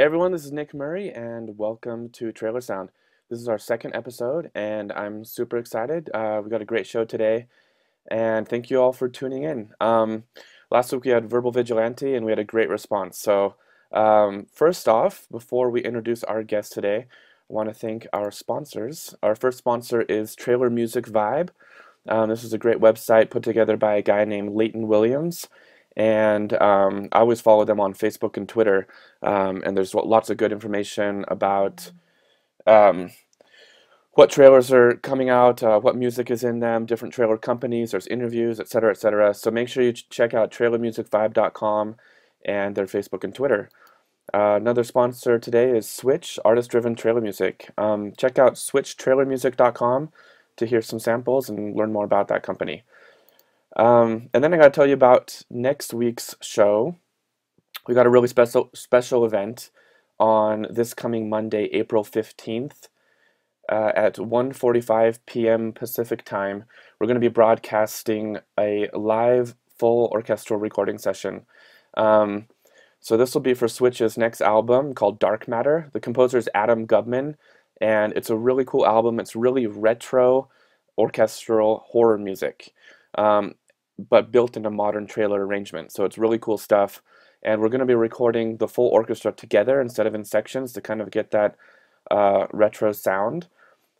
everyone, this is Nick Murray, and welcome to TrailerSound. This is our second episode, and I'm super excited. We got a great show today, and thank you all for tuning in. Last week we had Verbal Vigilante, and we had a great response. So, first off, before we introduce our guest today, I want to thank our sponsors. Our first sponsor is Trailer Music Vibe. This is a great website put together by a guy named Leighton Williams. And I always follow them on Facebook and Twitter. And there's lots of good information about um, what trailers are coming out, what music is in them, different trailer companies, there's interviews, etc., etc. So make sure you check out trailermusicvibe.com and their Facebook and Twitter. Another sponsor today is Switch, artist-driven trailer music. Check out switchtrailermusic.com to hear some samples and learn more about that company. And then I got to tell you about next week's show. We got a really special event on this coming Monday, April 15th, at 1:45 p.m. Pacific time. We're going to be broadcasting a live full orchestral recording session. So this will be for Switch's next album called Dark Matter. The composer is Adam Gubman, and it's a really cool album. It's really retro orchestral horror music. But built in a modern trailer arrangement. So it's really cool stuff. And we're going to be recording the full orchestra together instead of in sections to kind of get that retro sound.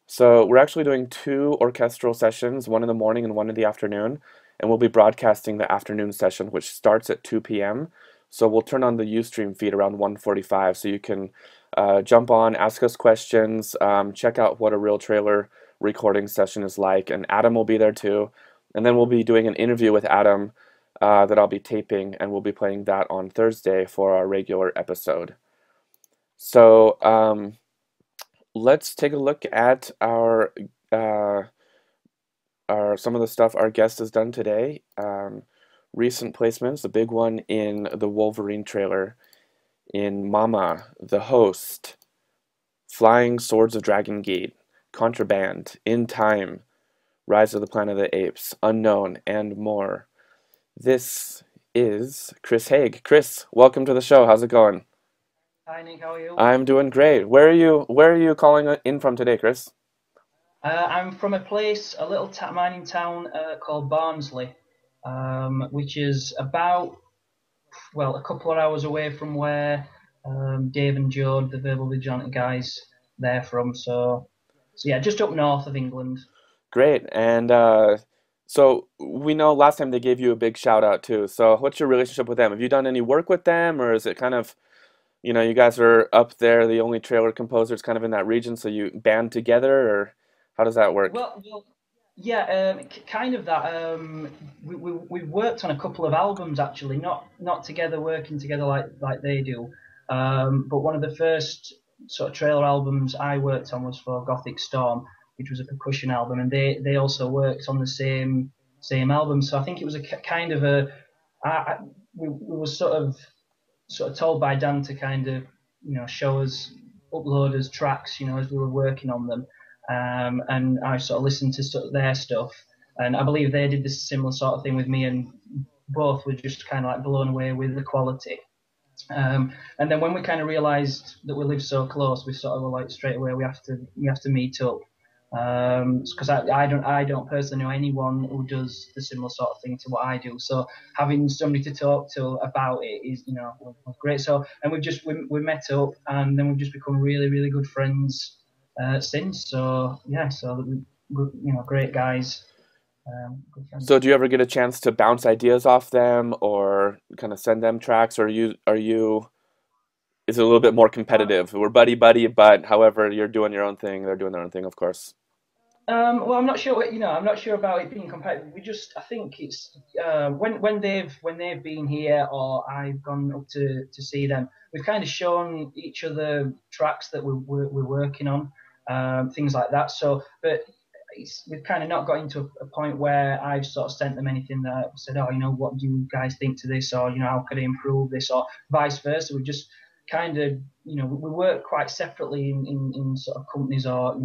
So we're actually doing two orchestral sessions, one in the morning and one in the afternoon. And we'll be broadcasting the afternoon session, which starts at 2 p.m. So we'll turn on the Ustream feed around 1:45 so you can jump on, ask us questions, check out what a real trailer recording session is like. And Adam will be there too. And then we'll be doing an interview with Adam that I'll be taping, and we'll be playing that on Thursday for our regular episode. So let's take a look at our some of the stuff our guest has done today. Recent placements, the big one in the Wolverine trailer, in Mama, The Host, Flying Swords of Dragon Gate, Contraband, In Time, Rise of the Planet of the Apes, Unknown, and more. This is Chris Haig. Chris, welcome to the show. How's it going? Hi Nick, how are you? I'm doing great. Where are you calling in from today, Chris? I'm from a place, a little mining town called Barnsley, which is about, well, a couple of hours away from where Dave and Joe, the Verbal Vigilante guys, they're from. So yeah, just up north of England. Great. And so we know last time they gave you a big shout out too. So what's your relationship with them? Have you done any work with them, or is it kind of, you guys are up there, the only trailer composers kind of in that region, so you band together, or how does that work? Well, yeah, kind of that. We've worked on a couple of albums actually, not together, working together like they do. But one of the first sort of trailer albums I worked on was for Gothic Storm, which was a percussion album, and they also worked on the same album. So I think it was a kind of a we were sort of told by Dan to kind of show us, upload us tracks, as we were working on them, and I sort of listened to their stuff, and I believe they did this similar sort of thing with me, and both were just kind of like blown away with the quality. And then when we kind of realised that we lived so close, we sort of were like straight away we have to meet up, because I don't personally know anyone who does the similar sort of thing to what I do. So having somebody to talk to about it is was great. So and we met up, and then we've just become really really good friends since. So yeah, so great guys, good So friends. do you ever get a chance to bounce ideas off them or kind of send them tracks, or are you is it a little bit more competitive? We're buddy buddy, but however, you're doing your own thing, they're doing their own thing, of course. Well, I'm not sure. I'm not sure about it being competitive. I think it's when they've been here or I've gone up to see them, we've kind of shown each other tracks that we're working on, things like that. So, but we've kind of not got into a point where I've sort of sent them anything that I've said, oh, what do you guys think to this, or how could I improve this, or vice versa. We just kind of, we work quite separately in sort of companies, or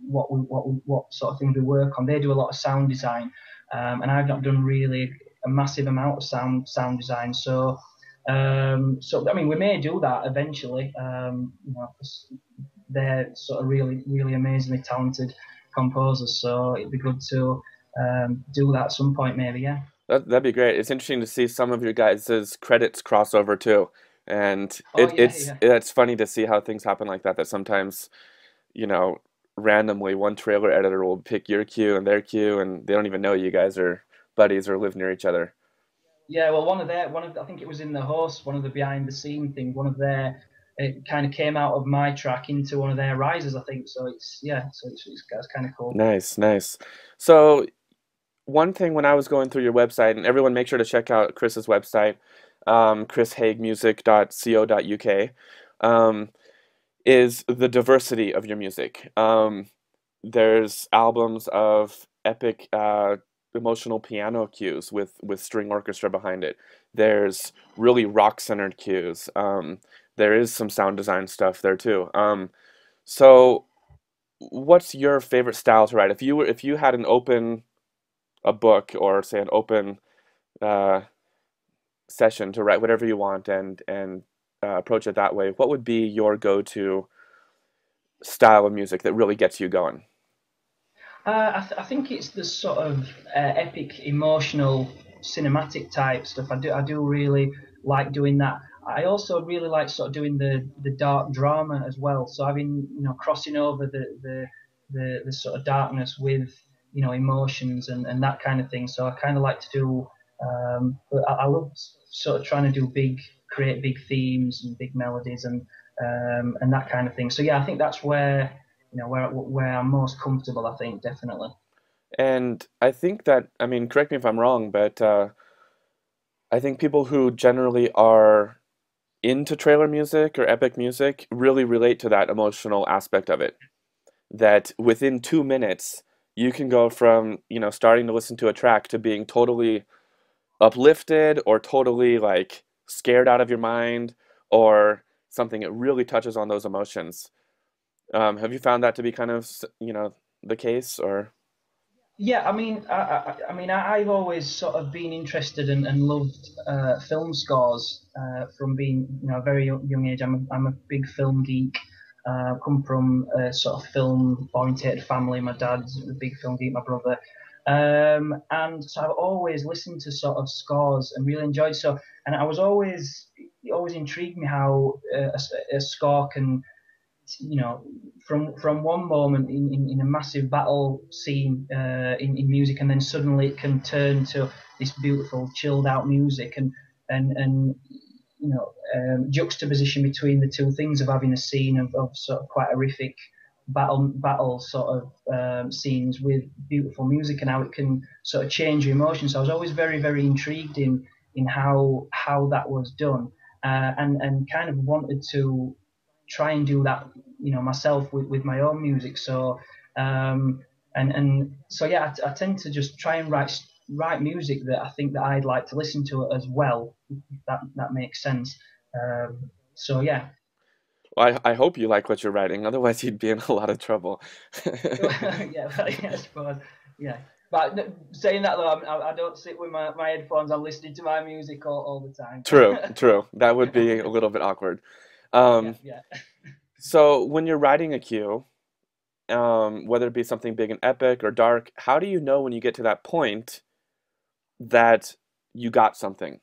what sort of things we work on. They do a lot of sound design, and I've not done really a massive amount of sound design. So So I mean, we may do that eventually. 'Cause they're sort of really, really amazingly talented composers. So it'd be good to do that at some point, maybe. Yeah. That'd be great. It's interesting to see some of your guys' credits cross over too. And Oh yeah, yeah. it's funny to see how things happen like that, that sometimes, you know, randomly one trailer editor will pick your cue and their cue and they don't even know you guys are buddies or live near each other. Yeah, well, I think it was in the host, one of the behind the scene things, it kind of came out of my track into one of their risers, I think. So it's kind of cool. Nice, nice. So one thing when I was going through your website, and everyone make sure to check out Chris's website, chrishaigmusic.co.uk, is the diversity of your music. There's albums of epic emotional piano cues with string orchestra behind it. There's really rock-centered cues. There is some sound design stuff there too. So what's your favorite style to write? If you had an open a book or say an open uh, session to write whatever you want and approach it that way, what would be your go-to style of music that really gets you going? I think it's the sort of epic, emotional, cinematic type stuff. I do really like doing that. I also really like sort of doing the dark drama as well. So I've been, crossing over the sort of darkness with, emotions and that kind of thing. So I kind of like to do, but I love sort of trying to create big themes and big melodies and that kind of thing. So yeah, I think that's where where I'm most comfortable, I think, definitely. And I think that, I mean, correct me if I'm wrong, but I think people who generally are into trailer music or epic music really relate to that emotional aspect of it. That within 2 minutes, you can go from, starting to listen to a track to being totally uplifted or totally like scared out of your mind or something that really touches on those emotions. Have you found that to be kind of, the case or? Yeah, I've always sort of been interested and loved film scores from being, a very young age. I'm a big film geek. Come from a sort of film oriented family. My dad's a big film geek, my brother. And so I've always listened to sort of scores and really enjoyed so. And it always intrigued me how a score can from one moment in a massive battle scene in music, and then suddenly it can turn to this beautiful chilled out music and juxtaposition between the two things of having a scene of sort of quite horrific battle sort of scenes with beautiful music and how it can sort of change your emotions. So I was always very very intrigued in how that was done, and kind of wanted to try and do that, myself with my own music. So, and so yeah, I tend to just try and write music that I think that I'd like to listen to as well. If that makes sense. So yeah. Well, I hope you like what you're writing, otherwise you'd be in a lot of trouble. Yeah, I suppose. Yeah. But saying that though, I don't sit with my headphones. I'm listening to my music all the time. True, true. That would be a little bit awkward. Yeah, Um, yeah. so when you're writing a cue, whether it be something big and epic or dark, how do you know when you get to that point that you got something?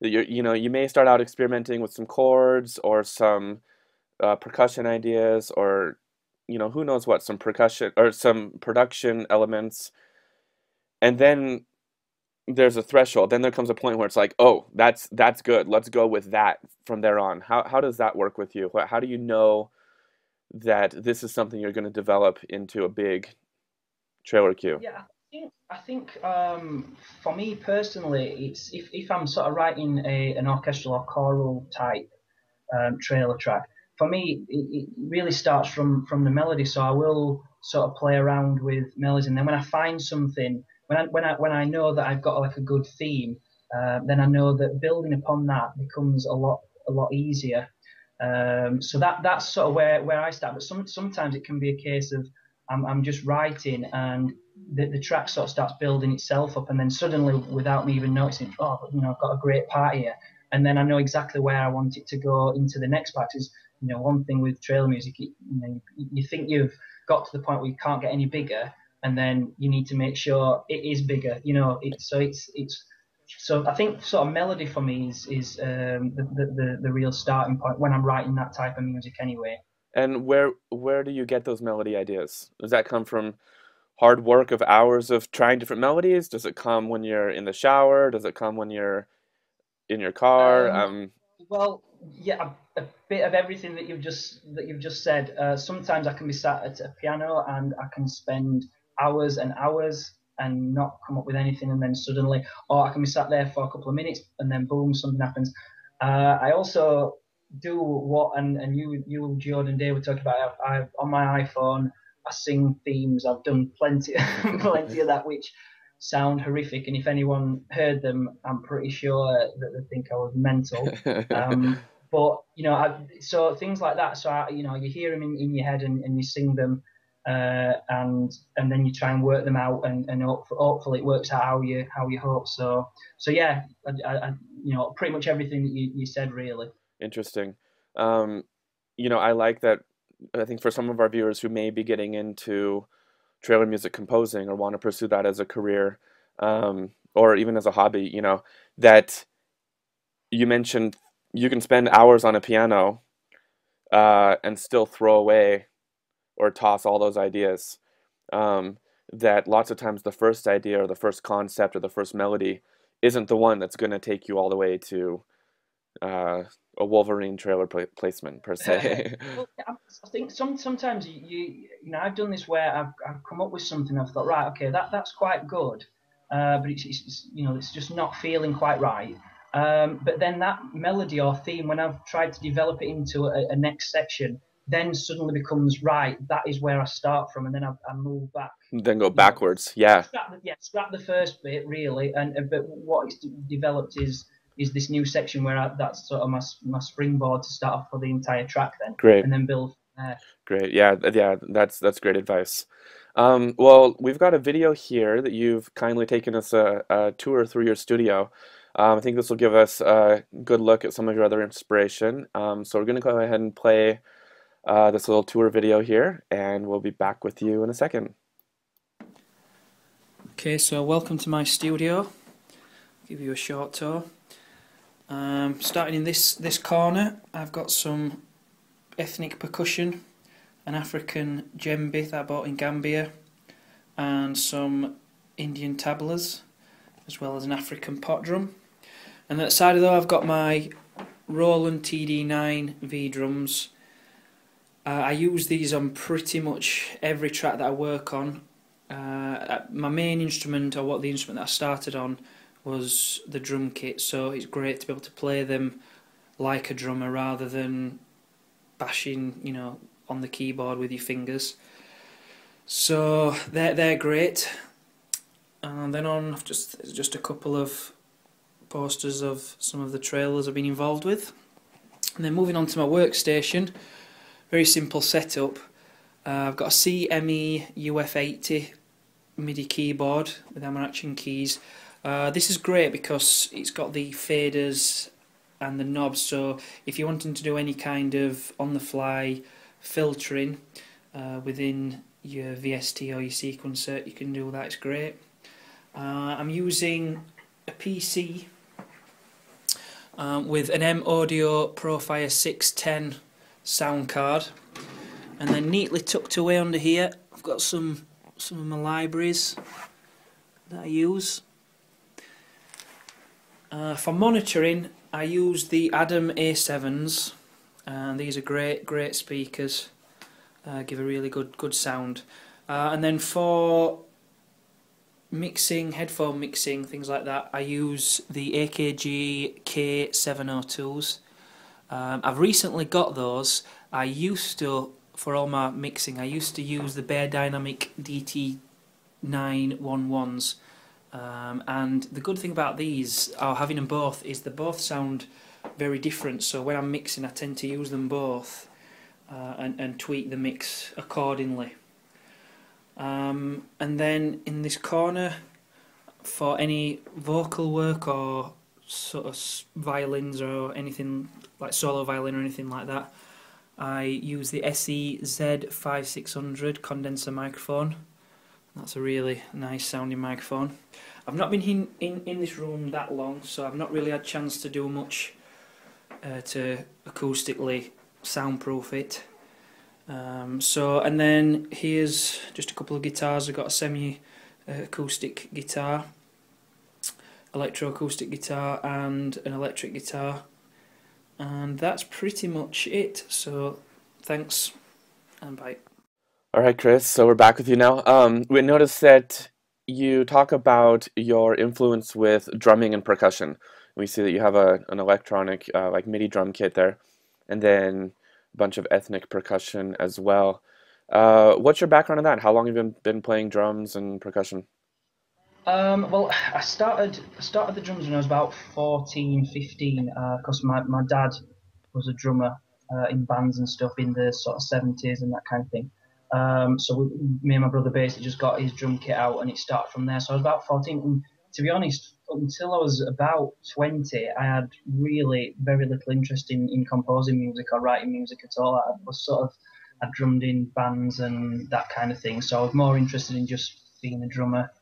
That you may start out experimenting with some chords or some percussion ideas or who knows what, some percussion or some production elements, and then there's a threshold. Then there comes a point where it's like, oh, that's good. Let's go with that from there on. How does that work with you? How do you know that this is something you're going to develop into a big trailer queue? Yeah, I think for me personally, it's if I'm sort of writing an orchestral or choral type trailer track. For me, it really starts from the melody. So I will sort of play around with melodies, and then when I find something, when I know that I've got like a good theme, then I know that building upon that becomes a lot easier. So that's sort of where I start. But sometimes it can be a case of I'm just writing and the track sort of starts building itself up, and then suddenly, without me even noticing, oh, I've got a great part here. and then I know exactly where I want it to go into the next part. Is one thing with trailer music, you think you've got to the point where you can't get any bigger, and then you need to make sure it is bigger. So I think sort of melody for me is the real starting point when I'm writing that type of music anyway. And where do you get those melody ideas? Does that come from hard work of hours of trying different melodies? Does it come when you're in the shower? Does it come when you're in your car? Um, well, yeah, a bit of everything that you've just said. Sometimes I can be sat at a piano and I can spend hours and hours and not come up with anything, and then suddenly, or I can be sat there for a couple of minutes and then boom, something happens. I also do what and you Jordan Day were talking about. I on my iPhone I sing themes. I've done plenty plenty of that, which sound horrific, and if anyone heard them, I'm pretty sure that they think I was mental. But so things like that. So you hear them in your head and you sing them, and then you try and work them out, and hopefully it works out how you hope. So yeah, pretty much everything that you said really. Interesting. Um, I like that. I think for some of our viewers who may be getting into trailer music composing or want to pursue that as a career, or even as a hobby, that you mentioned you can spend hours on a piano, and still throw away or toss all those ideas. Um, that lots of times the first idea or the first concept or the first melody isn't the one that's going to take you all the way to uh, a Wolverine trailer placement per se. Well, I think sometimes I've done this where I've come up with something. I've thought, right, okay, that's quite good, but it's just not feeling quite right. But then that melody or theme, when I've tried to develop it into a next section, then suddenly becomes right. That is where I start from, and then I move back. Then go You know, backwards. Yeah, scrap the first bit really, and but what it's developed is this new section where that's sort of my springboard to start off for the entire track then, great. and then build from there. Great. Yeah, yeah, that's great advice. Well, we've got a video here that you've kindly taken us a tour through your studio. I think this will give us a good look at some of your other inspiration. So we're going to go ahead and play this little tour video here, and we'll be back with you in a second. Okay, so welcome to my studio. I'll give you a short tour. Starting in this corner, I've got some ethnic percussion, an African djembe that I bought in Gambia, and some Indian tablas, as well as an African pot drum. And at the side of that, I've got my Roland TD9 V drums. I use these on pretty much every track that I work on. My main instrument, or the instrument that I started on, was the drum kit, so it's great to be able to play them like a drummer rather than bashing, on the keyboard with your fingers. So they're great. And then on just a couple of posters of some of the trailers I've been involved with. And then moving on to my workstation, very simple setup. I've got a CME UF80 MIDI keyboard with Amarachi keys. This is great because it's got the faders and the knobs, so if you're wanting to do any kind of on-the-fly filtering within your VST or your sequencer, you can do that. It's great. I'm using a PC with an M Audio Profire 610 sound card, and then neatly tucked away under here I've got some of my libraries that I use. For monitoring, I use the Adam A7s, and these are great speakers. Give a really good sound. And then for mixing, headphone mixing, things like that, I use the AKG K702s. I've recently got those. I used to, for all my mixing, I used to use the Bear Dynamic DT911s. And the good thing about these, or having them both, is they both sound very different. So when I'm mixing, I tend to use them both and tweak the mix accordingly. And then in this corner, for any vocal work or sort of violins or anything like solo violin or anything like that, I use the SEZ5600 condenser microphone. That's a really nice sounding microphone. I've not been in this room that long, so I've not really had a chance to do much to acoustically soundproof it. And then here's just a couple of guitars. I've got a semi-acoustic guitar, electro-acoustic guitar, and an electric guitar. And that's pretty much it. So thanks and bye. All right, Chris, so we're back with you now. We noticed that you talk about your influence with drumming and percussion. We see that you have an electronic like MIDI drum kit there, and then a bunch of ethnic percussion as well. What's your background in that? How long have you been playing drums and percussion? Well, I started the drums when I was about 14, 15, because my dad was a drummer in bands and stuff in the sort of 70s and that kind of thing. So me and my brother basically just got his drum kit out and it started from there. So I was about 14, and to be honest, until I was about 20, I had really very little interest in composing music or writing music at all. I drummed in bands and that kind of thing. So I was more interested in just being a drummer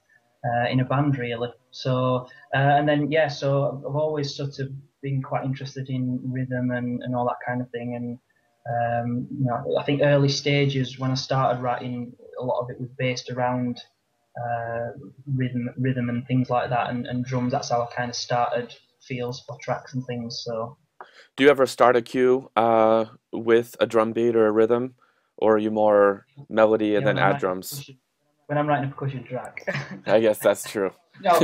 in a band, really. So and then so I've always sort of been quite interested in rhythm and all that kind of thing. And I think early stages when I started writing, a lot of it was based around rhythm and things like that, and drums. That's how I kind of started feels for tracks and things. So, do you ever start a cue with a drum beat or a rhythm, or are you more melody and then add drums? When I'm writing a percussion track. I guess that's true. No,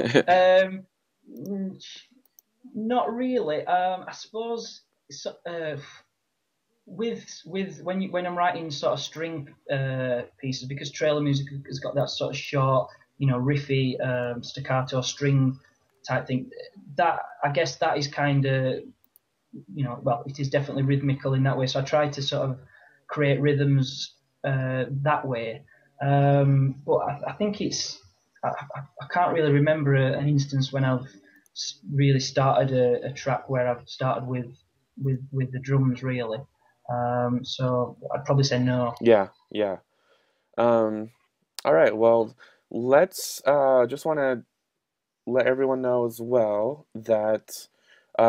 not really. I suppose with when I'm writing sort of string pieces, because trailer music has got that sort of short, riffy staccato string type thing. That, I guess, that is kind of, well, it is definitely rhythmical in that way. So I try to sort of create rhythms that way. But I think I can't really remember an instance when I've really started a track where I've started with the drums, really. So I'd probably say no. Yeah. All right, well, let's just want to let everyone know as well that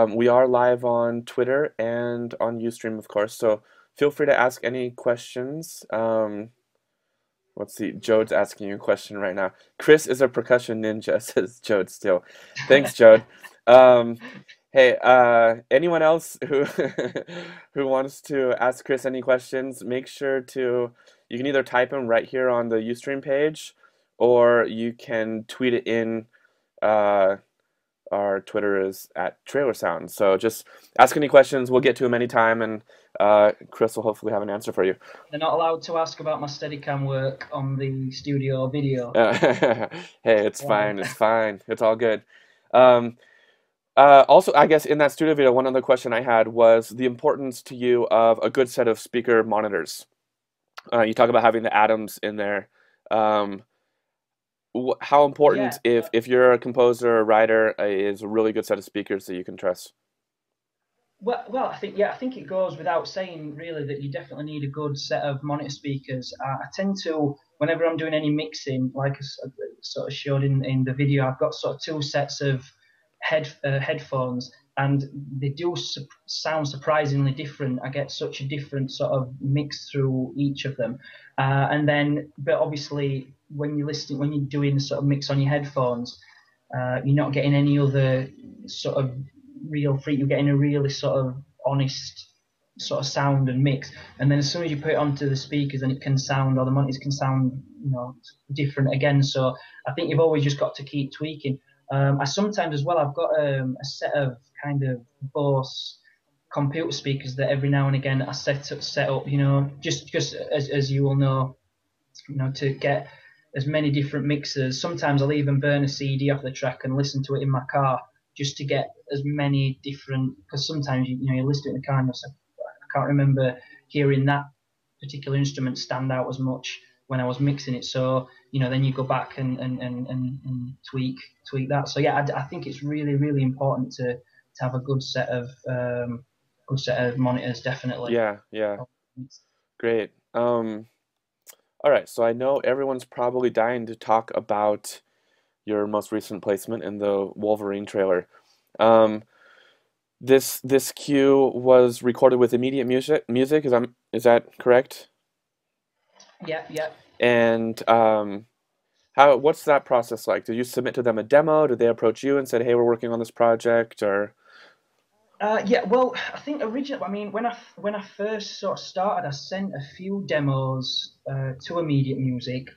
we are live on Twitter and on Ustream, of course, so feel free to ask any questions. Let's see, Jode's asking you a question right now. Chris is a percussion ninja, says Jode still. Thanks, Jode. Hey, anyone else who who wants to ask Chris any questions, make sure to, you can either type them right here on the Ustream page, or you can tweet it in. Our Twitter is at TrailerSound. So just ask any questions. We'll get to them anytime, and Chris will hopefully have an answer for you. They're not allowed to ask about my Steadicam work on the studio video. Hey, it's fine. It's fine. It's all good. Also, I guess in that studio video, one other question I had was the importance to you of a good set of speaker monitors. You talk about having the Atoms in there. How important, if you're a composer or writer, is a really good set of speakers that you can trust? Well, I think it goes without saying, really, that you definitely need a good set of monitor speakers. I tend to, whenever I'm doing any mixing, like I sort of showed in the video, I've got sort of two sets of headphones, and they do sound surprisingly different. I get such a different sort of mix through each of them, but obviously when you're doing a sort of mix on your headphones, you're not getting any other sort of real freak. You're getting a really sort of honest sort of sound and mix, and then as soon as you put it onto the speakers, then it can sound, or the monitors can sound, different again. So I think you've always just got to keep tweaking. I sometimes as well, I've got a set of kind of Bose computer speakers that every now and again I set up, just as you will know, to get as many different mixes. Sometimes I'll even burn a CD off the track and listen to it in my car, just to get as many different, because sometimes you listen to it in the car and I can't remember hearing that particular instrument stand out as much when I was mixing it. So then you go back and tweak that. So yeah, I think it's really, really important to have a good set of monitors, definitely. Yeah, yeah, great. All right, so I know everyone's probably dying to talk about your most recent placement in the Wolverine trailer. Um, this cue was recorded with Immediate music, is that correct? Yeah, yeah. And what's that process like? Did you submit to them a demo? Did they approach you and said, "Hey, we're working on this project," or? Yeah, well, I think originally, I mean, when I first sort of started, I sent a few demos to Immediate Music,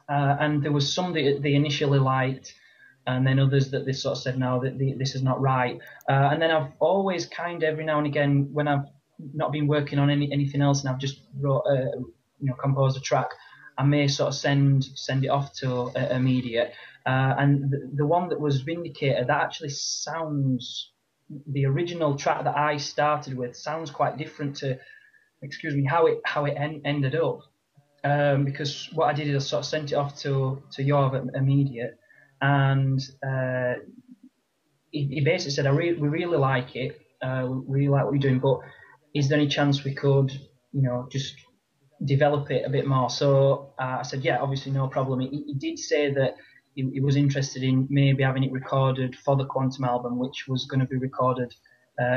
and there was some that they initially liked, and then others that they sort of said, no, this is not right. And then I've always kind of every now and again, when I've not been working on anything else, and I've just composed a track, I may sort of send it off to Immediate. And the one that was Vindicator, that actually sounds, the original track that I started with sounds quite different to, how it ended up. Because what I did is I sort of sent it off to your Immediate, and he basically said, we really like it, we really like what you're doing, but is there any chance we could, just develop it a bit more? So I said, yeah, obviously no problem. He did say that he was interested in maybe having it recorded for the Quantum album, which was going to be recorded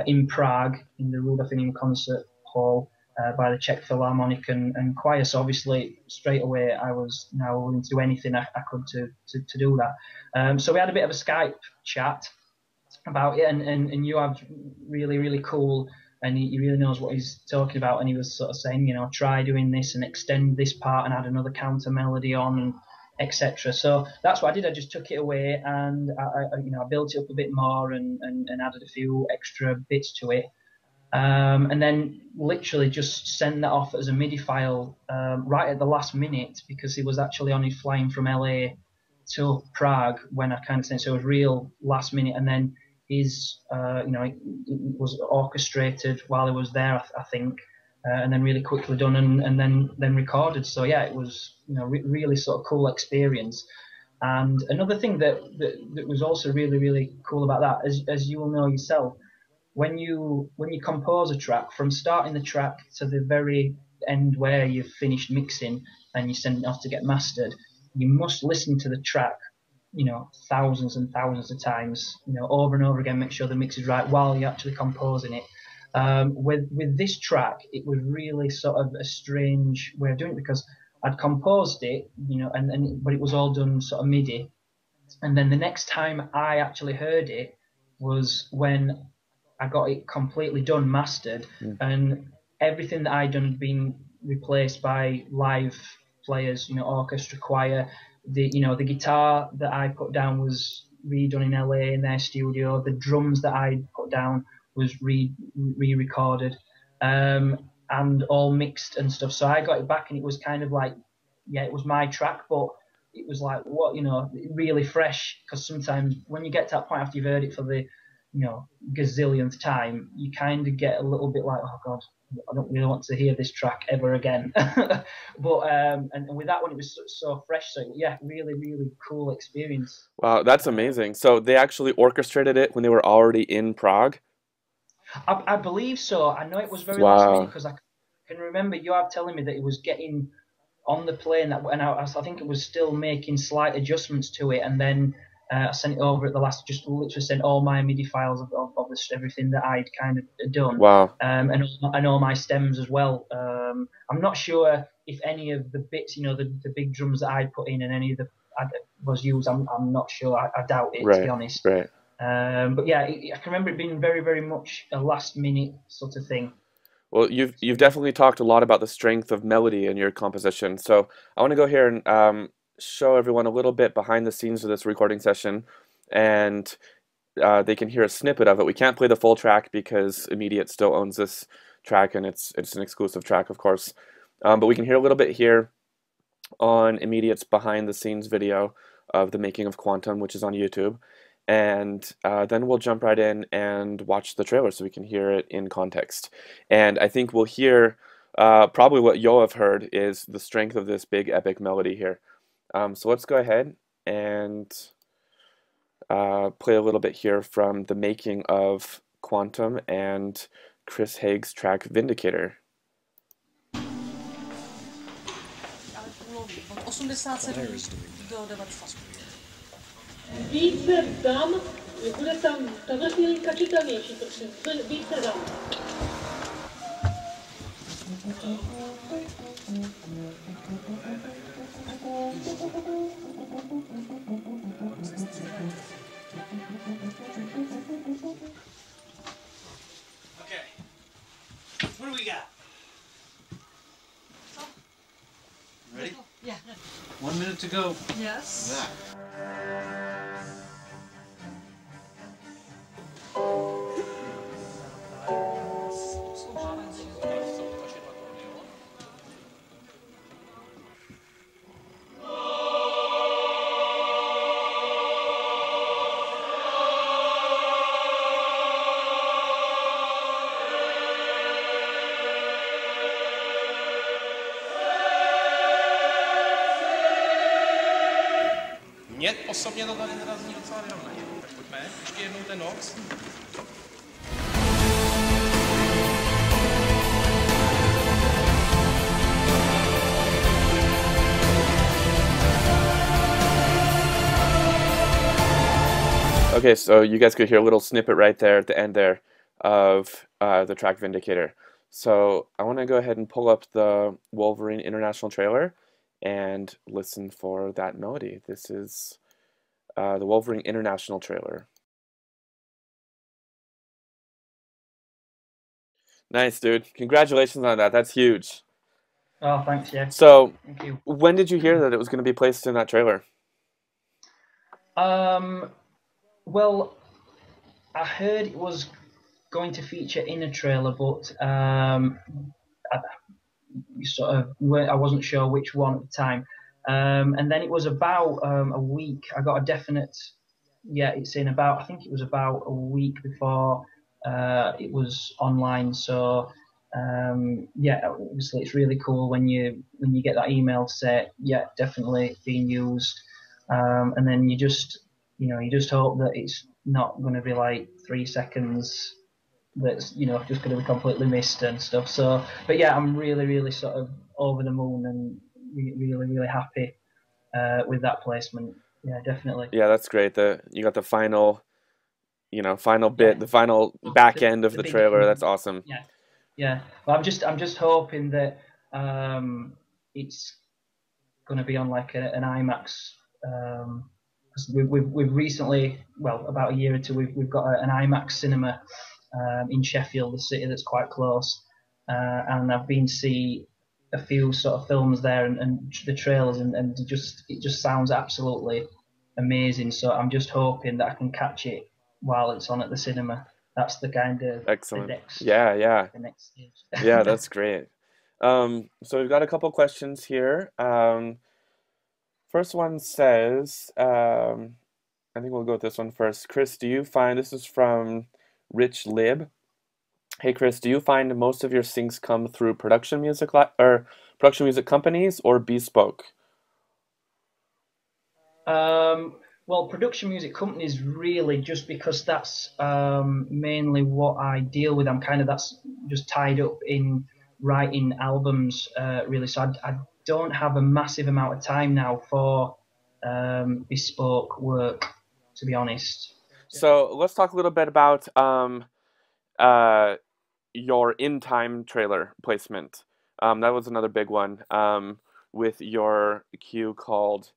in Prague in the Rudolph Concert Hall by the Czech Philharmonic and Choir. So obviously straight away I was now willing to do anything I could to do that. So we had a bit of a Skype chat about it, and you have really, really cool, and he really knows what he's talking about, and he was sort of saying, try doing this and extend this part and add another counter melody on, and etc. So that's what I did. I just took it away and I built it up a bit more and added a few extra bits to it. And then literally just send that off as a MIDI file right at the last minute, because he was actually on his flying from LA to Prague when I kind of sent, so it was real last minute. And then his, it was orchestrated while he was there, I think, and then really quickly done and then recorded. So yeah, it was really sort of cool experience. And another thing that was also really, really cool about that, as you will know yourself, when you compose a track, from starting the track to the very end where you've finished mixing and you send it off to get mastered, you must listen to the track, thousands and thousands of times, over and over again, make sure the mix is right while you're actually composing it. With this track, it was really sort of a strange way of doing it, because I'd composed it, but it was all done sort of MIDI. And then the next time I actually heard it was when I got it completely done, mastered, and everything that I'd done had been replaced by live players, orchestra, choir. The guitar that I put down was redone in LA in their studio. The drums that I put down was re-recorded, and all mixed and stuff. So I got it back, and it was kind of like, yeah, it was my track, but it was like, what, really fresh. Because sometimes when you get to that point after you've heard it for the gazillionth time, you kind of get a little bit like, oh god, I don't really want to hear this track ever again. But and with that one, it was so fresh. So yeah, really, really cool experience. Wow, that's amazing. So they actually orchestrated it when they were already in Prague? I believe so. I know it was very last minute, Wow. because I can remember you are telling me that it was getting on the plane, and I think it was still making slight adjustments to it, and then I sent it over at the last, just literally sent all my MIDI files of this, everything that I'd kind of done, Wow. and all my stems as well. I'm not sure if any of the bits, the big drums that I'd put in and any of the was used. I'm not sure. I doubt it, to be honest. Right. But yeah, I can remember it being very, very much a last minute sort of thing. Well, you've definitely talked a lot about the strength of melody in your composition. So I want to go here and show everyone a little bit behind the scenes of this recording session, and they can hear a snippet of it. We can't play the full track because Immediate still owns this track, and it's an exclusive track, of course. But we can hear a little bit here on Immediate's behind the scenes video of the making of Quantum, which is on YouTube. And then we'll jump right in and watch the trailer so we can hear it in context. And I think we'll hear probably what you'll have heard is the strength of this big epic melody here. So let's go ahead and play a little bit here from the making of Quantum and Chris Haig's track Vindicator. Více dam, bude tam tahle chvílinka čitelnější, prosím, více dam. Okay, what do we got? Ready? Yeah. 1 minute to go. Yes. Mně osobně to tady teda zní docela vyrovnaně. Tak pojďme, ještě jednou ten noc. Okay, so you guys could hear a little snippet right there at the end there of the track Vindicator. So I want to go ahead and pull up the Wolverine International trailer and listen for that melody. This is the Wolverine International trailer. Nice, dude. Congratulations on that. That's huge. Oh, thanks, yeah. So, Thank you. when did you hear that it was going to be placed in that trailer? Well, I heard it was going to feature in a trailer, but I wasn't sure which one at the time. And then it was about a week. I got a definite, it's in about, I think it was about a week before it was online. So obviously it's really cool when you get that email to say, yeah, definitely being used. And then you just hope that it's not going to be like 3 seconds that's just going to be completely missed and stuff. So, but yeah, I'm really sort of over the moon and really happy with that placement. Yeah, definitely. Yeah, that's great. You got the final, final bit, the final back end of the trailer. That's awesome. Yeah. Well, I'm just hoping that it's going to be on like an IMAX. Because we've recently, well, about a year or two, we've got an IMAX cinema in Sheffield, the city that's quite close, and I've been to see a few sort of films there and the trailers, and it just sounds absolutely amazing. So I'm just hoping that I can catch it while it's on at the cinema. That's the kind of excellent. The next stage. Yeah, that's great. So we've got a couple questions here. First one says, I think we'll go with this one first. Chris, this is from Rich Lib. Hey Chris, do you find most of your syncs come through production music companies or bespoke? Well, production music companies really, just because that's mainly what I deal with. That's just tied up in writing albums, really. So I don't have a massive amount of time now for bespoke work, to be honest. So let's talk a little bit about your In Time trailer placement. That was another big one with your cue called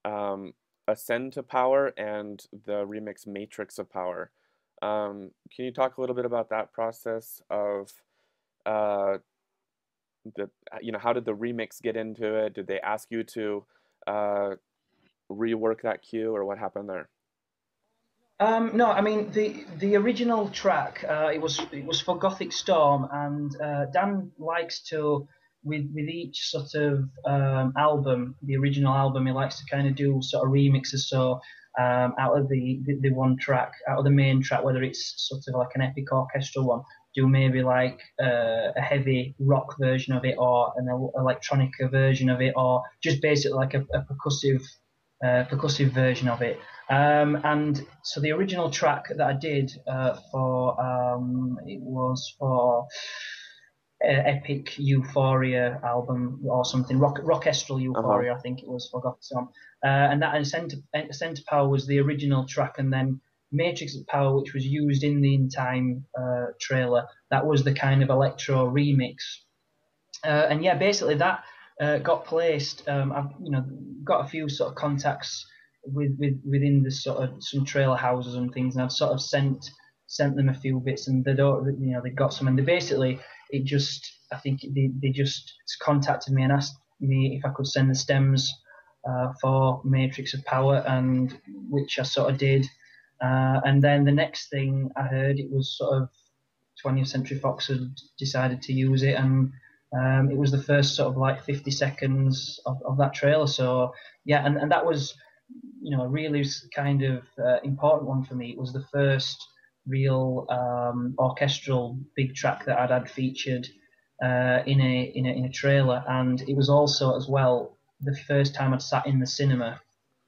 Ascend to Power and the remix Matrix of Power. Can you talk a little bit about that process of how did the remix get into it? Did they ask you to rework that cue, or what happened there? No, I mean the original track. It was for Gothic Storm, and Dan likes to with each sort of album, the original album, he likes to kind of do sort of remixes. So out of the one track, out of the main track, whether it's sort of like an epic orchestral one do maybe like a heavy rock version of it, or an electronic version of it, or just basically like a percussive version of it. And so the original track that I did it was for Epic Euphoria album or something, Rockestral Euphoria, I think it was, for Gothic Storm. And that, and Center Power was the original track, and then Matrix of Power, which was used in the In Time trailer, that was the kind of electro remix. And yeah, basically that got placed. I've got a few sort of contacts within the sort of some trailer houses and things, and I've sort of sent them a few bits, and they got some, and they basically, I think they just contacted me and asked me if I could send the stems for Matrix of Power, and which I sort of did. And then the next thing I heard, it was sort of 20th Century Fox had decided to use it, and it was the first sort of like 50 seconds of that trailer. So yeah, and that was, a really kind of important one for me. It was the first real orchestral big track that I'd had featured in a trailer, and it was also as well the first time I'd sat in the cinema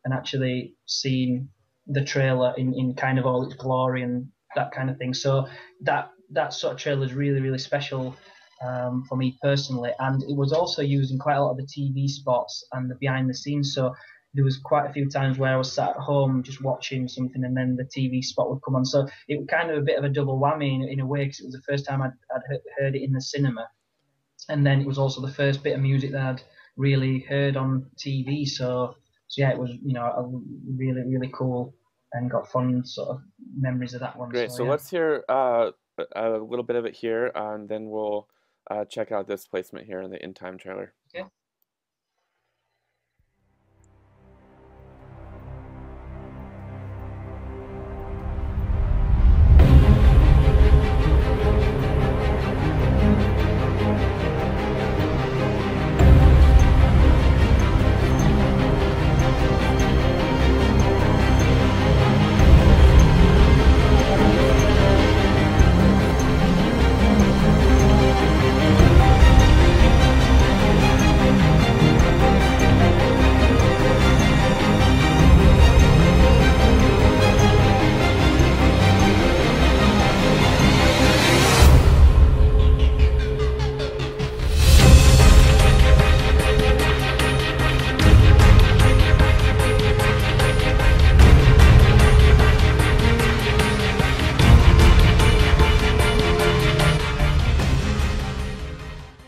and actually seen the trailer in kind of all its glory and that kind of thing. So that sort of trailer is really, really special for me personally, and it was also used in quite a lot of the TV spots and the behind the scenes. So there was quite a few times where I was sat at home just watching something, and then the TV spot would come on. So it was kind of a bit of a double whammy in a way, because it was the first time I'd heard it in the cinema, and then it was also the first bit of music that I'd really heard on TV. So yeah, it was a really, really cool, and got fond sort of memories of that one. Great. So yeah. let's hear a little bit of it here, and then we'll check out this placement here in the In Time trailer. Okay.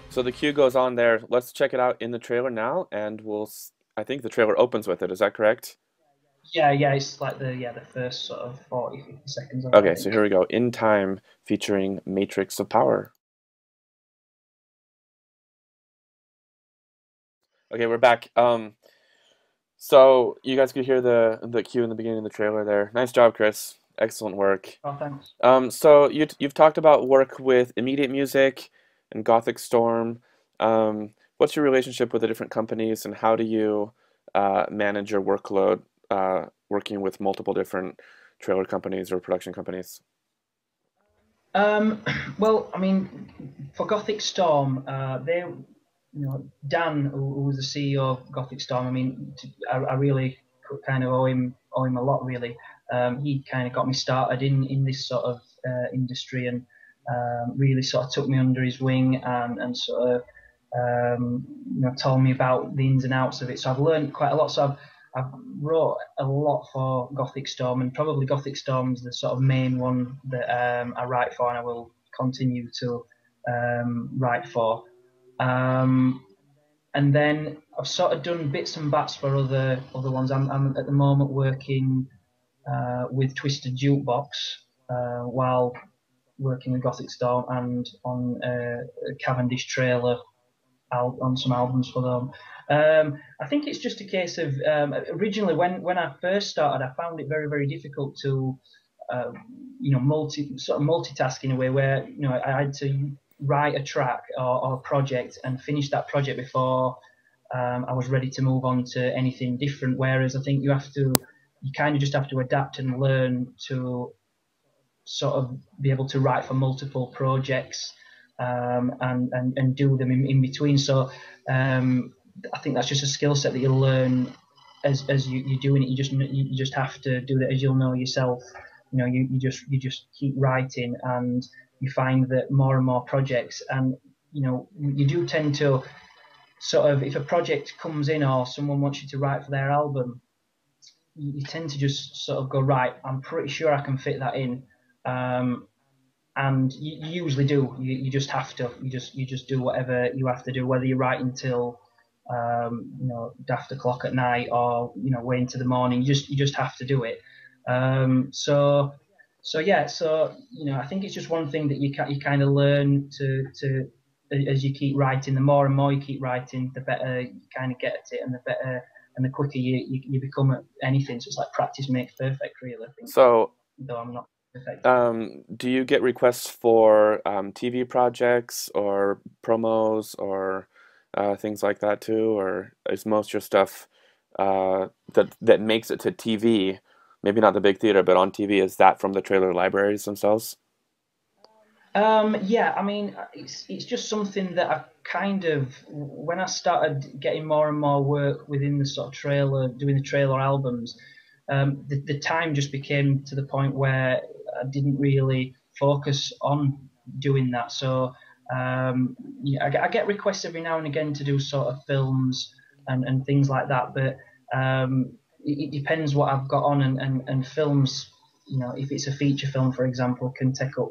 So the cue goes on there. Let's check it out in the trailer now, and I think the trailer opens with it. Is that correct? Yeah, it's like the first sort of 40, 50 seconds of Okay, so here we go. In Time, featuring Matrix of Power. Okay, we're back. So you guys could hear the cue in the beginning of the trailer there. Nice job, Chris. Excellent work. Oh, thanks. So you've talked about work with Immediate Music and Gothic Storm. What's your relationship with the different companies, and how do you manage your workload working with multiple different trailer companies or production companies? Well, I mean, for Gothic Storm, Dan, who was the CEO of Gothic Storm, I mean, I really kind of owe him a lot, really. He kind of got me started in this sort of industry, and really sort of took me under his wing, and sort of told me about the ins and outs of it. So I've learned quite a lot. So I've wrote a lot for Gothic Storm, and probably Gothic Storm's the sort of main one that I write for, and I will continue to write for. And then I've sort of done bits and bats for other ones. I'm at the moment working with Twisted Jukebox while working with Gothic Storm, and on a Cavendish trailer on some albums for them. I think it's just a case of originally when I first started, I found it very, very difficult to multitask in a way where I had to write a track or a project and finish that project before I was ready to move on to anything different. Whereas I think you kind of just have to adapt and learn to sort of be able to write for multiple projects, and do them in between. So I think that's just a skill set that you learn as you're doing it. You just have to do that, as you'll know yourself. You just keep writing, and you find that more and more projects, and you do tend to sort of, if a project comes in or someone wants you to write for their album, you tend to just sort of go, right, I'm pretty sure I can fit that in. And you usually do. You just have to. You just do whatever you have to do, whether you're writing till daft o'clock at night, or way into the morning. You just have to do it. So I think it's just one thing that you kind of learn to as you keep writing. The more and more you keep writing, the better you kind of get at it, and the better and the quicker you become at anything. So it's like practice makes perfect, really, I think. So, though I'm not perfect. do you get requests for TV projects or promos or things like that too, or is most your stuff that makes it to TV, maybe not the big theater, but on TV, is that from the trailer libraries themselves? Yeah, I mean, it's just something that I kind of, when I started getting more and more work within the sort of trailer, doing the trailer albums, the time just became to the point where I didn't really focus on doing that. So I get requests every now and again to do sort of films and things like that, but it depends what I've got on, and films, if it's a feature film, for example, can take up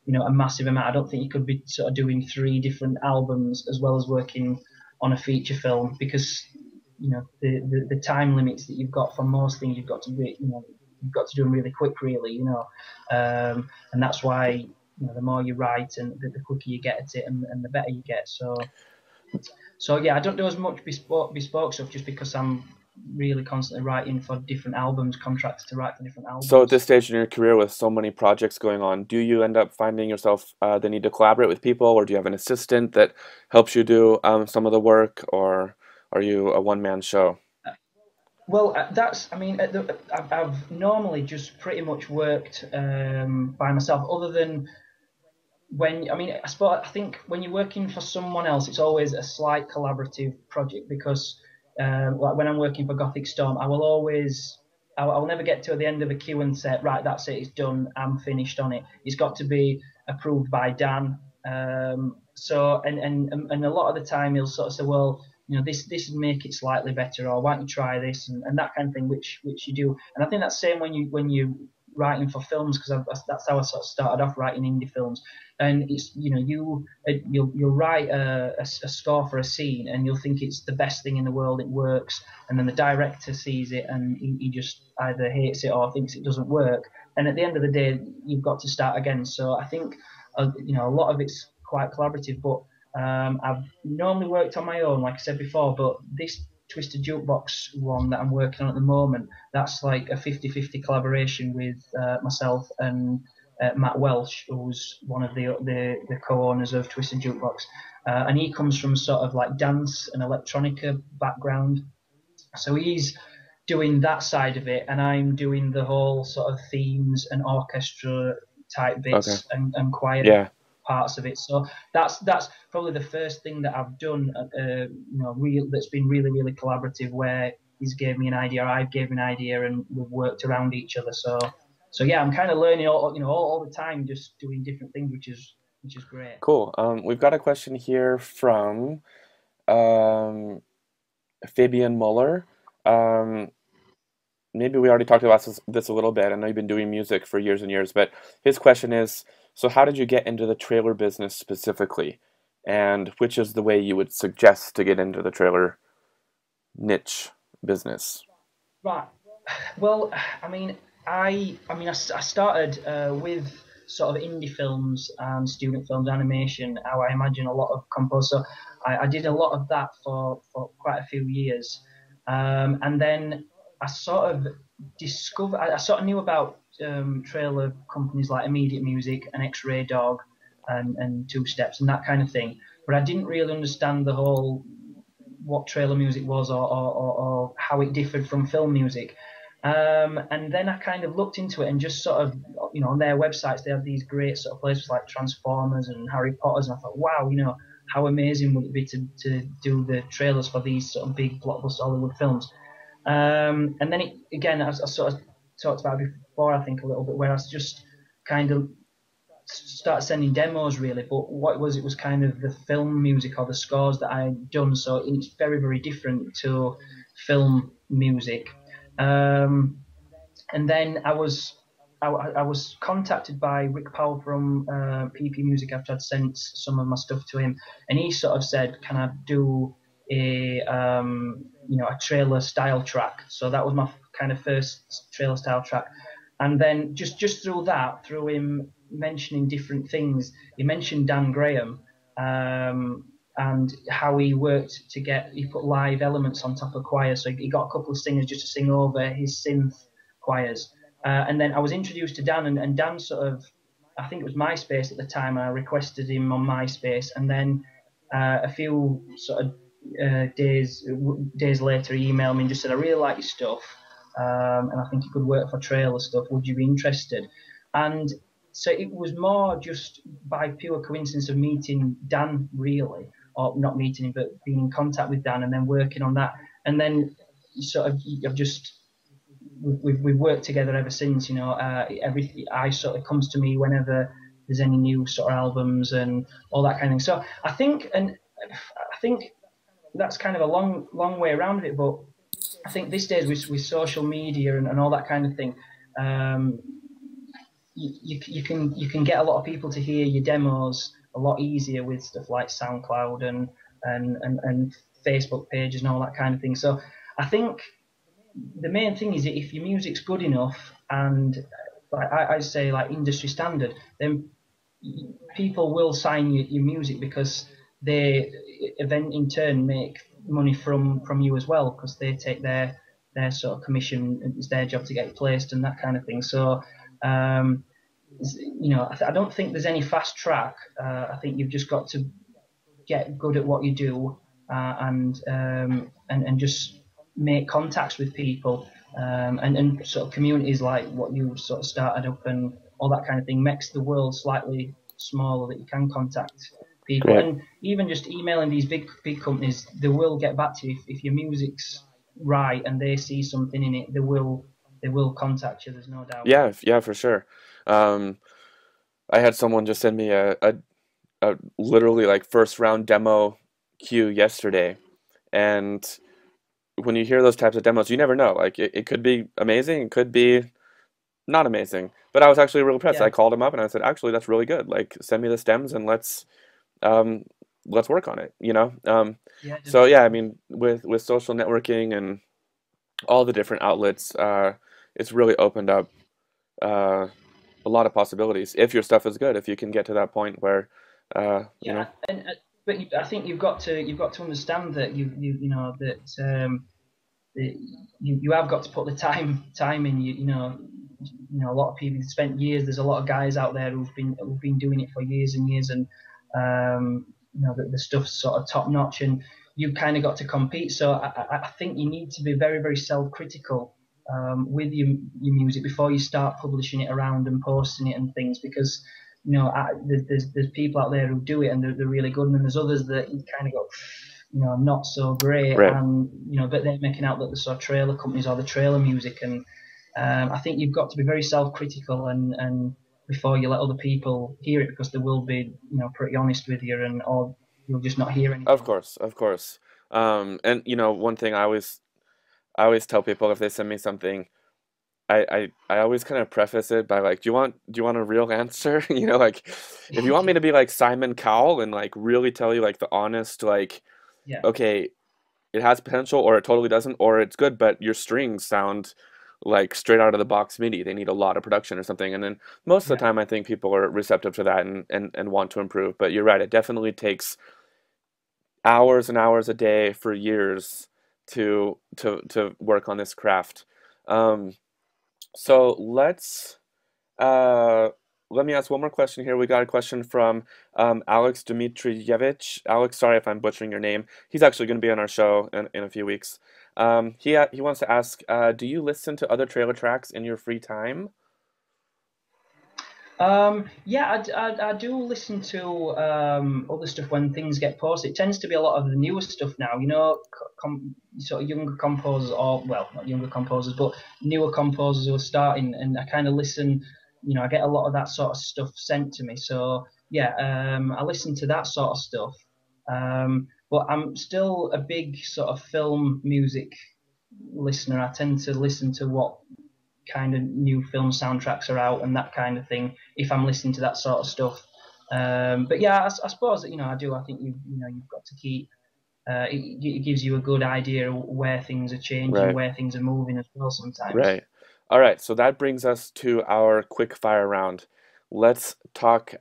a massive amount. I don't think you could be sort of doing 3 different albums as well as working on a feature film, because the time limits that you've got for most things, you've got to do them really quick, really, and that's why the more you write, and the quicker you get at it, and the better you get. So yeah, I don't do as much bespoke stuff, just because I'm really constantly writing for different albums, contracts to write for different albums. So at this stage in your career, with so many projects going on, do you end up finding yourself the need to collaborate with people, or do you have an assistant that helps you do some of the work, or are you a one-man show? Well, I've normally just pretty much worked by myself, other than I think when you're working for someone else, it's always a slight collaborative project, because like when I'm working for Gothic Storm, I will never get to the end of a queue and say, right, that's it, it's done, I'm finished on it. It's got to be approved by Dan. So a lot of the time he'll sort of say, well, this would make it slightly better, or why don't you try this, and that kind of thing, which you do. And I think that's the same when you writing for films, because that's how I sort of started off, writing indie films. And it's you'll write a score for a scene, and you'll think it's the best thing in the world, it works, and then the director sees it, and he just either hates it or thinks it doesn't work, and at the end of the day you've got to start again. So I think a lot of it's quite collaborative, but I've normally worked on my own, like I said before, but this Twisted Jukebox one that I'm working on at the moment, that's like a 50-50 collaboration with myself and Matt Welsh, who's one of the co-owners of Twisted Jukebox, and he comes from sort of like dance and electronica background, so he's doing that side of it, and I'm doing the whole sort of themes and orchestra type bits, Okay. and choir Yeah. parts of it. So that's probably the first thing that I've done, that's been really, really collaborative, where he's gave me an idea, I've gave him an idea, and we've worked around each other. So yeah, I'm kind of learning all the time, just doing different things, which is great. Cool. We've got a question here from Fabian Muller. Maybe we already talked about this a little bit. I know you've been doing music for years and years, but his question is, so how did you get into the trailer business specifically? And which is the way you would suggest to get into the trailer niche business? Right. Well, I started with sort of indie films and student films, animation, how I imagine a lot of composers. So I did a lot of that for quite a few years. And then I sort of I sort of knew about trailer companies like Immediate Music and X-Ray Dog and Two Steps and that kind of thing. But I didn't really understand the whole what trailer music was, or how it differed from film music. And then I kind of looked into it and just sort of, on their websites, they have these great sort of places like Transformers and Harry Potter's. And I thought, wow, how amazing would it be to do the trailers for these sort of big blockbuster Hollywood films? And then again, as I sort of talked about before, I think a little bit, where I just kind of started sending demos really, but it was kind of the film music or the scores that I had done, so it's very, very different to film music. And then I was contacted by Rick Powell from PP Music after I'd sent some of my stuff to him, and he sort of said, "Can I do a trailer style track?" So that was my kind of first trailer style track, and then just through him mentioning different things, he mentioned Dan Graham. And how he put live elements on top of choirs. So he got a couple of singers just to sing over his synth choirs. And then I was introduced to Dan, and Dan sort of, I think it was MySpace at the time, and I requested him on MySpace. And then a few sort of days later, he emailed me and just said, "I really like your stuff, and I think you could work for trailer stuff. Would you be interested?" And so it was more just by pure coincidence of meeting Dan, really, or not meeting him, but being in contact with Dan and then working on that. And then sort of we've worked together ever since. Everything it comes to me whenever there's any new sort of albums and all that kind of thing. So I think that's kind of a long way around it, but I think these days with social media and all that kind of thing, you can get a lot of people to hear your demos a lot easier with stuff like SoundCloud and Facebook pages and all that kind of thing. So I think the main thing is that if your music's good enough and like I say like industry standard, then people will sign your music because they then in turn make money from you as well, because they take their sort of commission. It's their job to get it placed and that kind of thing. So I don't think there's any fast track. I think you've just got to get good at what you do and just make contacts with people and sort of communities like what you sort of started up and all that kind of thing makes the world slightly smaller, that you can contact people. Great. And even just emailing these big companies, they will get back to you if your music's right and they see something in it. They will contact you. There's no doubt. Yeah, for sure. I had someone just send me a literally like first round demo queue yesterday, and when you hear those types of demos, you never know. Like it could be amazing, it could be not amazing. But I was actually really impressed. I called him up and I said, "Actually, that's really good. Like, send me the stems and let's work on it." So yeah, I mean, with social networking and all the different outlets, it's really opened up a lot of possibilities if your stuff is good. If you can get to that point where but I think you've got to understand that you have got to put the time in. A lot of people spent years. There's a lot of guys out there who've been doing it for years and years, and the stuff's sort of top notch, and you've kind of got to compete. So I think you need to be very, very self-critical with your music before you start publishing it around and posting it and things, because there's people out there who do it and they're really good, and then there's others that you kind of go, not so great, right. And but they're making out that the sort of trailer companies or the trailer music, and I think you've got to be very self-critical and before you let other people hear it, because they will be pretty honest with you, or you'll just not hear anything. Of course. And one thing I always tell people if they send me something, I always kind of preface it by like, do you want a real answer? Like if you want me to be like Simon Cowell and like really tell you like the honest, like, okay, it has potential or it totally doesn't, or it's good, but your strings sound like straight out of the box MIDI. They need a lot of production or something. And then most of the time I think people are receptive to that and want to improve. But you're right, it definitely takes hours and hours a day for years to work on this craft. So let's let me ask one more question here. We got a question from Alex Dmitrievich. Alex, sorry if I'm butchering your name. He's actually going to be on our show in a few weeks. He wants to ask, do you listen to other trailer tracks in your free time? Yeah, I do listen to other stuff when things get posted. It tends to be a lot of the newer stuff now, you know, sort of younger composers, or well, not younger composers, but newer composers who are starting, and I kind of listen. You know, I get a lot of that sort of stuff sent to me. So yeah, I listen to that sort of stuff. But I'm still a big sort of film music listener. I tend to listen to what kind of new film soundtracks are out and that kind of thing if I'm listening to that sort of stuff. But yeah, I suppose that, you know, I do. I think you've got to keep. It gives you a good idea of where things are changing, Right. where things are moving as well sometimes. Right. All right. So that brings us to our quick fire round. Let's talk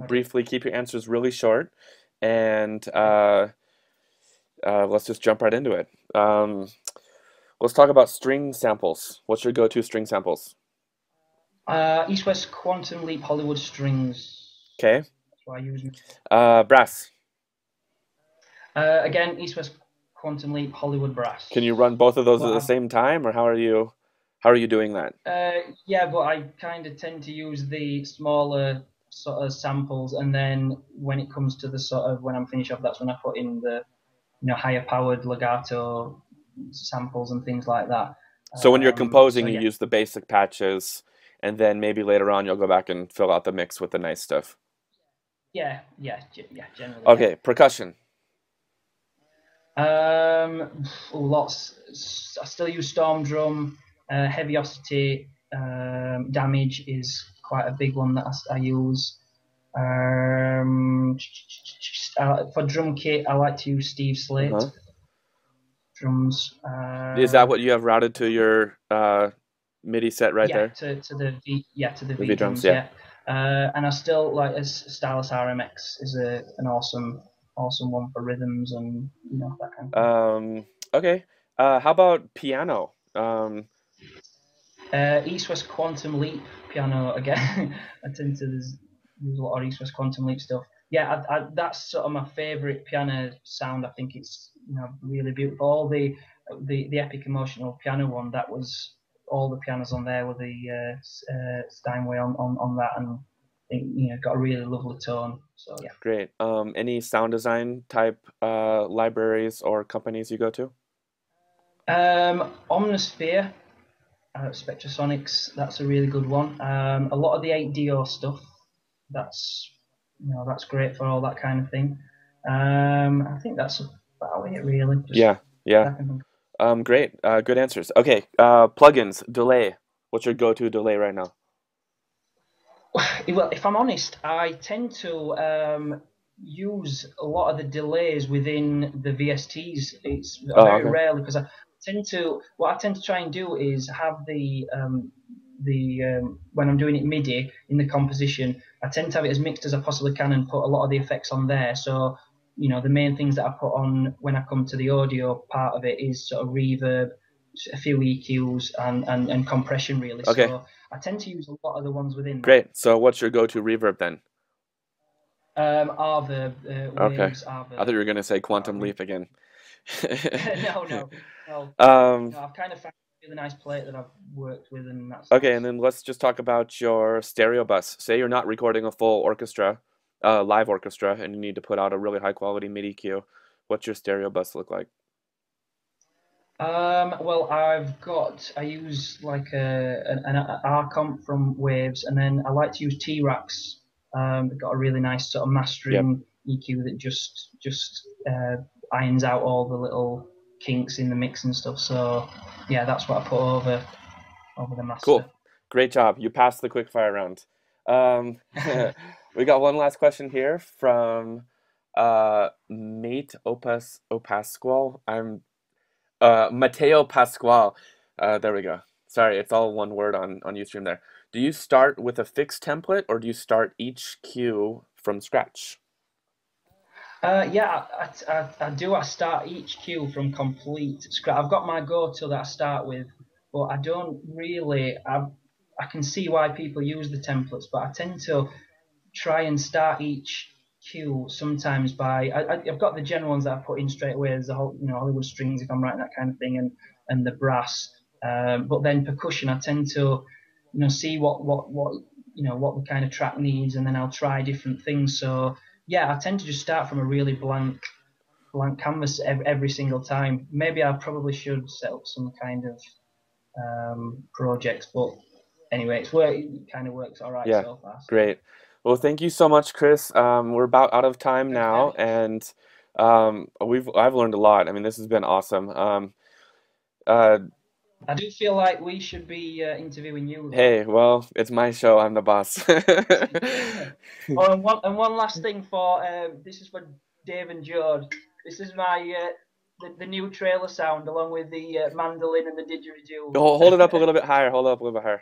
briefly. Keep your answers really short, and let's just jump right into it. Let's talk about string samples. What's your go-to string samples? East West Quantum Leap Hollywood Strings. Okay. That's what I use. Brass. Again, East West Quantum Leap Hollywood Brass. Can you run both of those Well, at the same time, or how are you doing that? Yeah, but I kind of tend to use the smaller sort of samples, and then when it comes to the sort of when I'm finished off, that's when I put in the higher powered legato samples and things like that. So when you're composing, so you yeah, use the basic patches, and then maybe later on you'll go back and fill out the mix with the nice stuff. yeah, generally. Okay, percussion. Lots. I still use Storm Drum. Heaviosity, Damage is quite a big one that I use. For drum kit, I like to use Steve Slate Uh-huh. drums. Is that what you have routed to your MIDI set right Yeah, there? to the The V V drums, drums, yeah. yeah. And I still like as Stylus RMX is an awesome one for rhythms and that kind of thing. Okay. How about piano? East West Quantum Leap piano again. I tend to use a lot of East West Quantum Leap stuff. Yeah, that's sort of my favourite piano sound. I think it's really beautiful. All the epic emotional piano one, that was all the pianos on there were the Steinway on that, and got a really lovely tone. So yeah. Great. Any sound design type libraries or companies you go to? Omnisphere. Spectrasonics, that's a really good one. A lot of the 8DO stuff, that's great for all that kind of thing. I think that's about it really. Yeah. Great. Good answers. Okay. Plugins, delay. What's your go-to delay right now? Well, if I'm honest, I tend to use a lot of the delays within the VSTs. It's very rarely, because what I tend to try and do is have when I'm doing it MIDI in the composition, I tend to have it as mixed as I possibly can and put a lot of the effects on there. So the main things that I put on when I come to the audio part of it is sort of reverb, a few EQs, and compression really. Okay. So I tend to use a lot of the ones within that. Great. So what's your go-to reverb then? Reverb, Okay. Waves, I thought you were going to say Quantum Leap again. No. I've kind of found a really nice plate that I've worked with, and that's Okay, and then let's just talk about your stereo bus. Say you're not recording a full orchestra, live orchestra, and you need to put out a really high quality MIDI cue. What's your stereo bus look like? Well, I use like an R comp from Waves, and then I like to use T-Rax. They've got a really nice sort of mastering EQ that just irons out all the little kinks in the mix and stuff. So yeah, that's what I put over the master. Cool. Great job. You passed the quick fire round. We got one last question here from Mate Opasquale. Mateo Pasquale. There we go. Sorry, it's all one word on Ustream there. Do you start with a fixed template, or do you start each cue from scratch? Yeah, I do. I start each cue from complete scratch. I've got my go-to that I start with, but I don't really. I I can see why people use the templates, but I tend to try and start each cue sometimes by I've got the general ones that I put in straight away. There's the whole, Hollywood strings if I'm writing that kind of thing, and the brass. But then percussion, I tend to see what the kind of track needs, and then I'll try different things. So yeah, I tend to just start from a really blank canvas every single time. Maybe I probably should set up some kind of projects, but anyway, it kind of works all right Yeah, so far. So. great. Well, thank you so much, Chris. We're about out of time now, and I've learned a lot. I mean, this has been awesome. I do feel like we should be interviewing you, though. Hey, well, it's my show. I'm the boss. Oh, and one last thing for this is for Dave and George. This is my the new trailer sound along with the mandolin and the didgeridoo. Hold it up a little bit higher. Hold it up a little bit higher.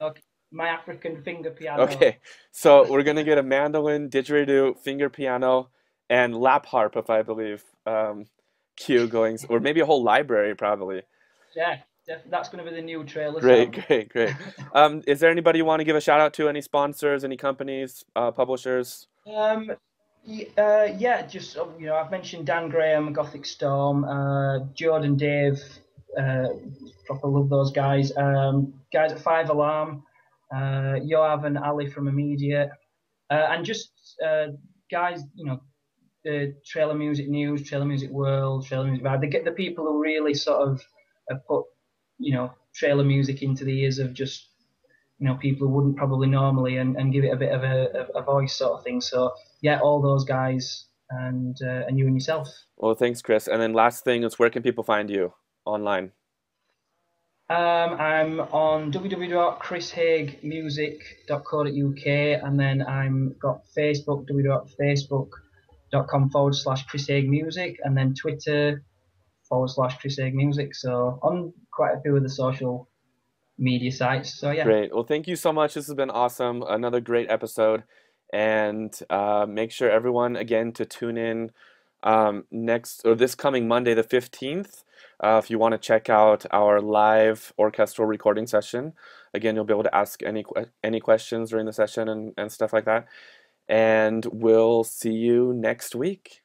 Okay, my African finger piano. Okay, so we're gonna get a mandolin, didgeridoo, finger piano, and lap harp, if I believe, cue going, or maybe a whole library, probably. Yeah, that's going to be the new trailer Great, sound. great. Is there anybody you want to give a shout out to? Any sponsors, any companies, publishers? Yeah, just I've mentioned Dan Graham, Gothic Storm, Jordan, Dave, proper love those guys. Guys at 5 Alarm, Yoav and Ali from Immediate, and just guys, the Trailer Music News, Trailer Music World, Trailer Music Vibe. They get the people who really sort of put trailer music into the ears of just people who wouldn't probably normally, and give it a bit of a voice sort of thing. So yeah, all those guys and you and yourself. Well, thanks, Chris. And then last thing is, where can people find you online? I'm on www.chrishaigmusic.co.uk, and then I'm got Facebook, www.facebook.com/Chris Haig Music, and then Twitter /Chris Haig Music. So on quite a few of the social media sites. So yeah. Great. Well, thank you so much. This has been awesome. Another great episode. And make sure everyone, again, to tune in this coming Monday, the 15th. If you want to check out our live orchestral recording session. Again, you'll be able to ask any questions during the session and stuff like that. And we'll see you next week.